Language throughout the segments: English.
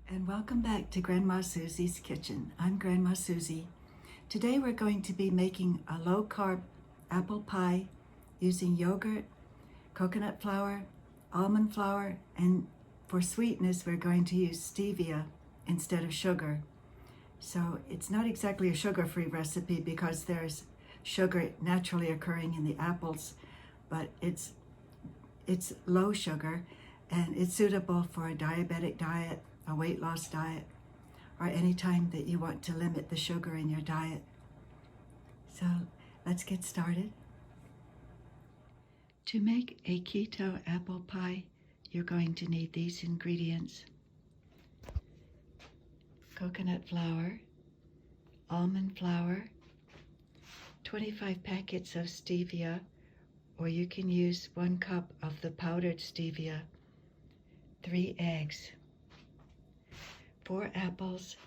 And welcome back to Grandma Susie's Kitchen. I'm Grandma Susie. Today we're going to be making a low-carb apple pie using yogurt, coconut flour, almond flour, and for sweetness we're going to use stevia instead of sugar. So it's not exactly a sugar-free recipe because there's sugar naturally occurring in the apples, but it's low sugar and it's suitable for a diabetic diet, a weight loss diet, or any time that you want to limit the sugar in your diet. So let's get started. To make a keto apple pie, you're going to need these ingredients: coconut flour, almond flour, 25 packets of stevia, or you can use 1 cup of the powdered stevia, 3 eggs, 4 apples,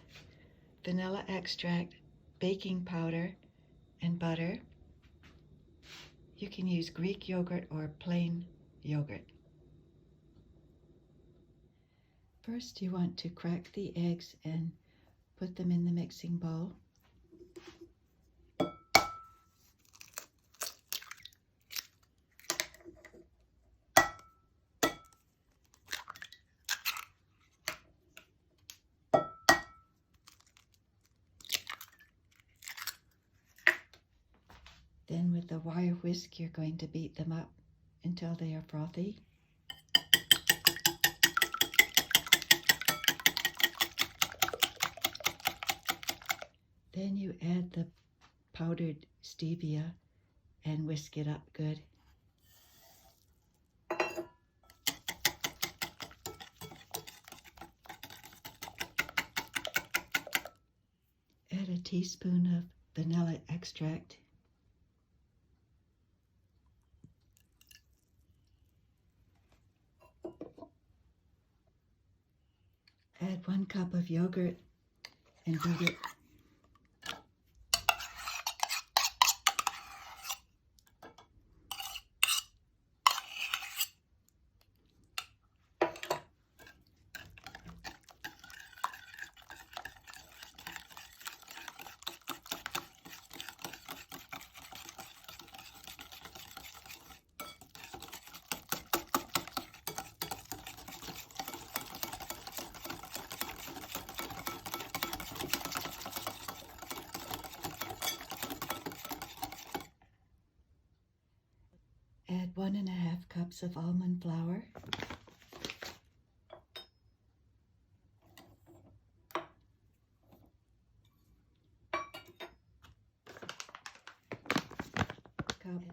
vanilla extract, baking powder, and butter. You can use Greek yogurt or plain yogurt. First, you want to crack the eggs and put them in the mixing bowl. Then with the wire whisk, you're going to beat them up until they are frothy. Then you add the powdered stevia and whisk it up good. Add a teaspoon of vanilla extract. Add 1 cup of yogurt and beat it. Add 1½ cups of almond flour. Cup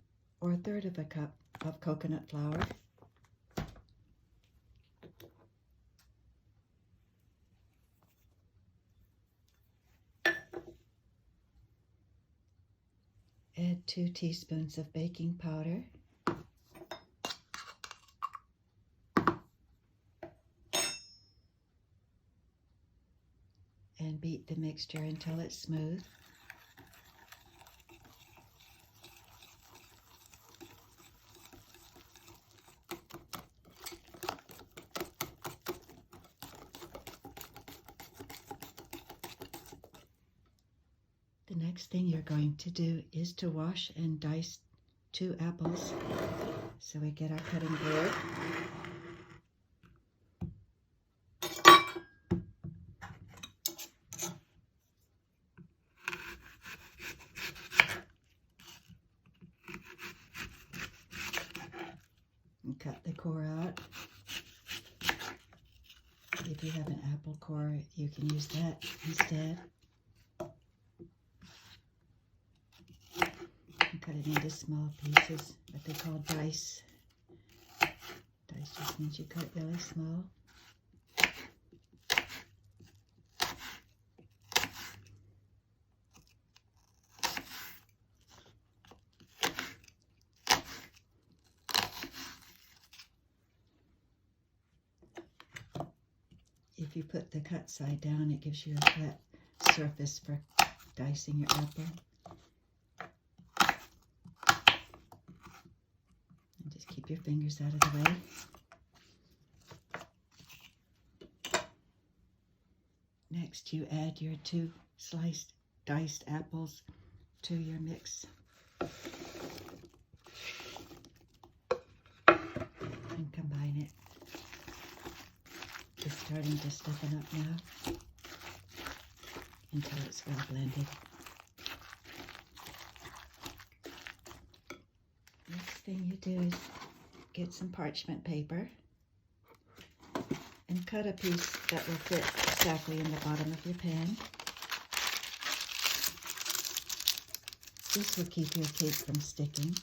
or 1/3 of a cup of coconut flour. Add 2 teaspoons of baking powder. And beat the mixture until it's smooth. The next thing you're going to do is to wash and dice 2 apples. So we get our cutting board. And cut the core out. If you have an apple core, you can use that instead. And cut it into small pieces, what they call dice. Dice just means you cut really small. If you put the cut side down, it gives you a flat surface for dicing your apple. And just keep your fingers out of the way. you add your 2 sliced diced apples to your mix. And combine it. It's starting to stiffen up now until it's well blended. Next thing you do is get some parchment paper and cut a piece that will fit exactly in the bottom of your pan. This will keep your cake from sticking.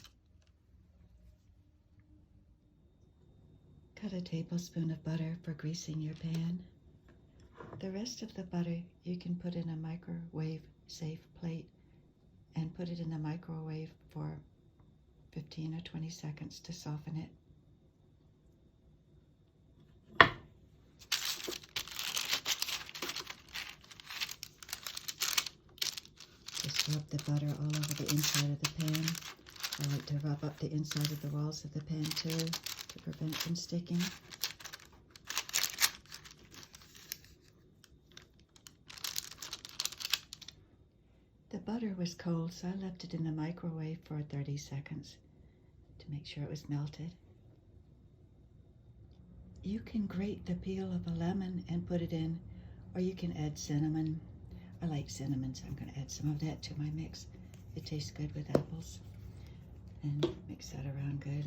Cut a tablespoon of butter for greasing your pan. The rest of the butter you can put in a microwave safe plate and put it in the microwave for 15 or 20 seconds to soften it. Just rub the butter all over the inside of the pan. I like to rub up the inside of the walls of the pan too to prevent from sticking. The butter was cold, so I left it in the microwave for 30 seconds to make sure it was melted. You can grate the peel of a lemon and put it in, or you can add cinnamon. I like cinnamon, so I'm going to add some of that to my mix. It tastes good with apples. And mix that around good.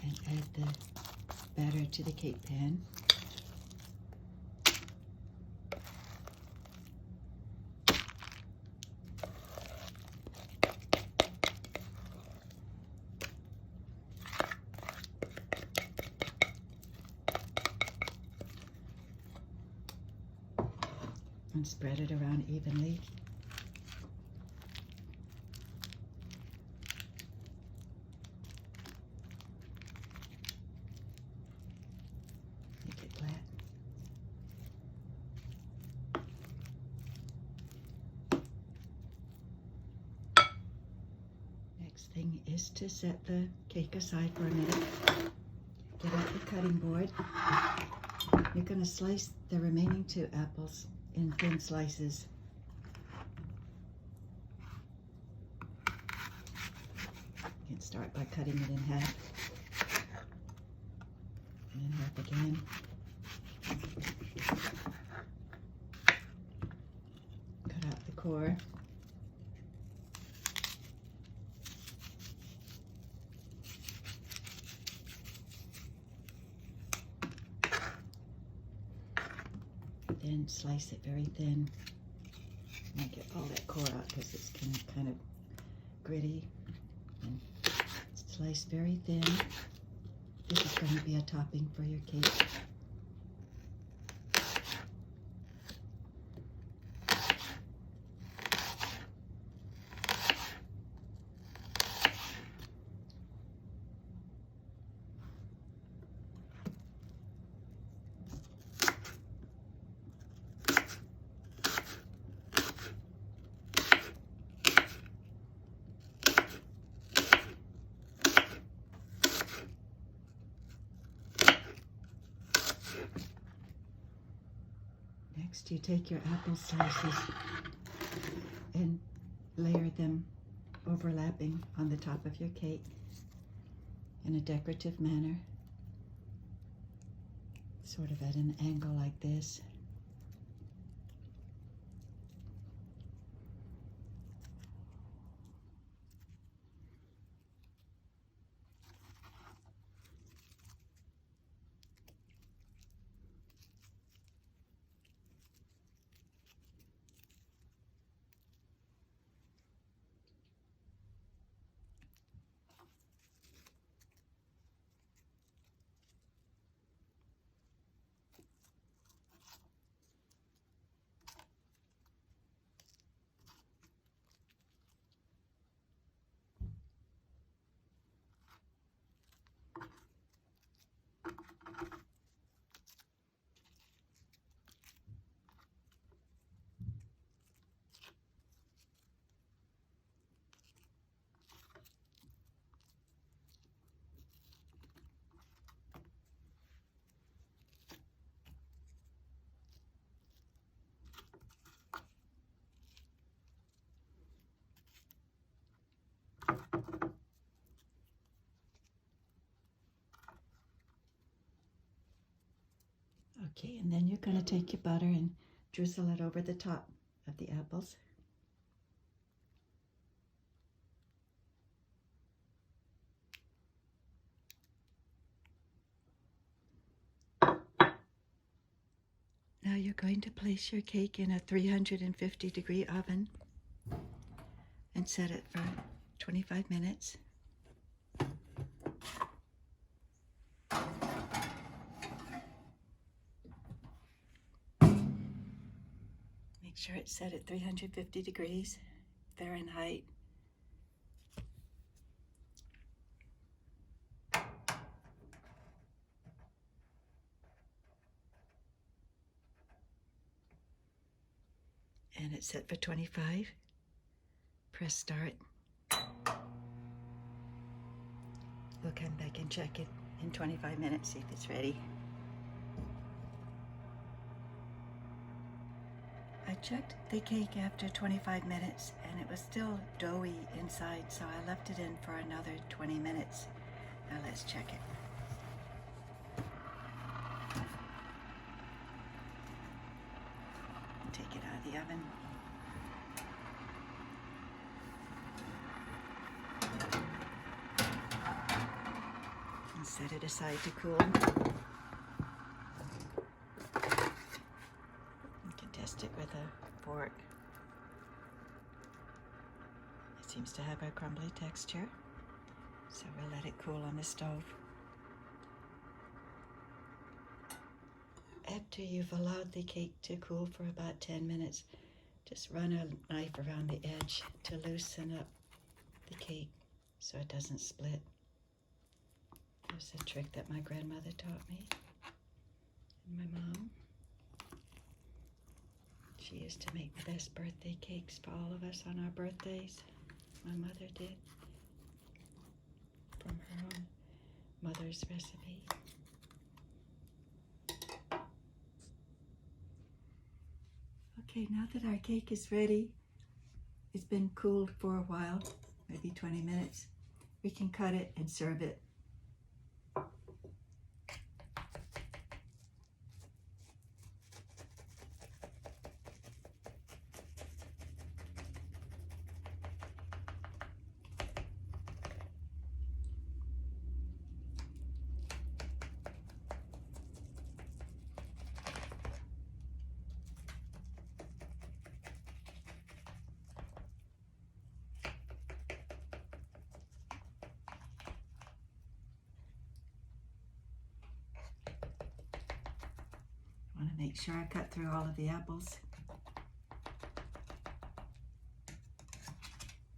And add the batter to the cake pan. And spread it around evenly. Make it flat. Next thing is to set the cake aside for a minute. Get out the cutting board. You're going to slice the remaining 2 apples in thin slices. You can start by cutting it in half, and in half again. Cut out the core. Then slice it very thin. And get all that core out because it's kind of gritty. And slice very thin. This is going to be a topping for your cake. Next, you take your apple slices and layer them overlapping on the top of your cake in a decorative manner, sort of at an angle like this. Okay, and then you're going to take your butter and drizzle it over the top of the apples. Now you're going to place your cake in a 350-degree oven and set it for 25 minutes. Make sure it's set at 350 degrees Fahrenheit. And it's set for 25. Press start. We'll come back and check it in 25 minutes, see if it's ready. I checked the cake after 25 minutes and it was still doughy inside, so I left it in for another 20 minutes. Now let's check it. Take it out of the oven. And set it aside to cool. Test it with a fork. It seems to have a crumbly texture, so we'll let it cool on the stove. After you've allowed the cake to cool for about 10 minutes, just run a knife around the edge to loosen up the cake so it doesn't split. There's a trick that my grandmother taught me and my mom. She used to make the best birthday cakes for all of us on our birthdays. My mother did, from her own mother's recipe. Okay, now that our cake is ready, it's been cooled for a while, maybe 20 minutes, we can cut it and serve it. I want to make sure I cut through all of the apples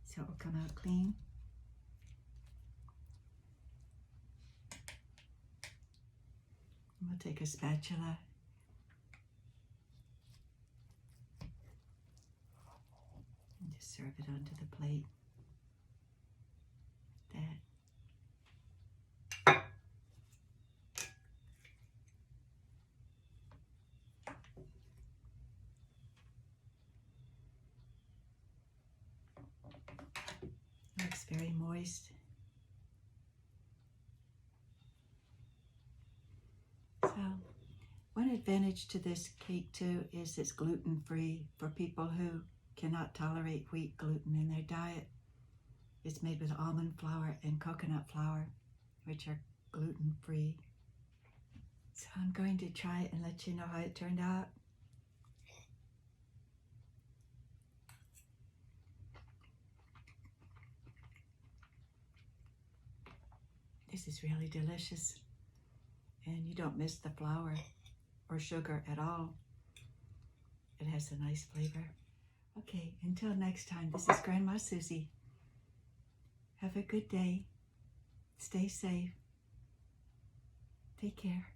so it will come out clean. And we'll take a spatula and just serve it onto the plate. Like that. Looks very moist. So, one advantage to this cake too is it's gluten-free for people who cannot tolerate wheat gluten in their diet. It's made with almond flour and coconut flour, which are gluten-free. So I'm going to try it and let you know how it turned out. This is really delicious, and you don't miss the flour or sugar at all. It has a nice flavor. Okay, until next time, this is Grandma Susie. Have a good day. Stay safe. Take care.